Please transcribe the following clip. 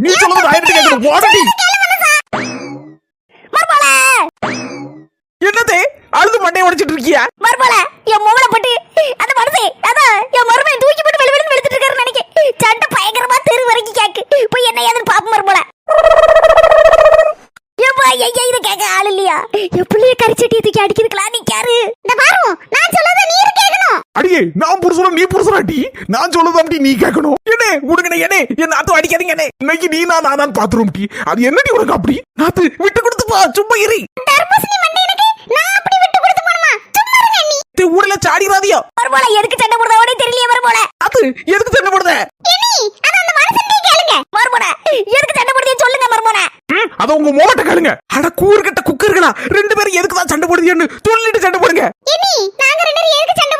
நீ சொல்றது நான் என்ன கேக்குறேன் ஓடடி மர்மல என்னதே அழுது மண்டைய உடைச்சிட்டு இருக்கியா மர்மல என் மோவல பட்டு அந்த மனசே அத என் மர்மே தூக்கி போட்டு வெளிய வெளுத்துட்டு இருக்காரு நினைக்க சண்டை பயங்கரமா தெரு வரைக்கும் கேக்கு போய் என்ன ஏதுன்னு பாப்பு மர்மல ஏப்பா ஐயா இது கேக்க ஆள் இல்லையா எப்படியே கரிச்சட்டியை தூக்கி அடிக்கிறதுக்கலாம் நீ யாரு இந்த பாரு நான் சொல்லத நீ கேக்கணும் அடியே நான் புருஷனா நீ புருஷனாடி நான் சொல்லத அப்படி நீ கேட்கணும் என்ன உடுங்கனே என்ன அத அடிக்காதீங்க என்ன இன்னைக்கு நீ நான் பாத்ரூம் டி அது என்னடி உனக்கு அப்படி நாத்து விட்டு கொடுத்து பா சும்மா இரு தர்பஸ்னி மண்டே எனக்கு நான் அப்படி விட்டு கொடுத்து போணுமா சும்மா இருங்க நீ தே ஊர்ல சாடிராதியோ மர்மல எதுக்கு சண்டை போடுறவனே தெரியலையே மர்மல அது எதுக்கு சண்டை போடுத ஏனி அத அந்த மனுஷன்டே கேளுங்க மர்மல எதுக்கு சண்டை போடுறீங்க சொல்லுங்க மர்மல அத உங்க மோட்ட கேளுங்க அட கூர்கட்ட குக்கர்களா ரெண்டு பேரும் எதுக்கு தான் சண்டை போடுறீங்கன்னு சொல்லிட்டு சண்டை போடுங்க ஏனி நாங்க ரெண்டு பேரும் எதுக்கு சண்டை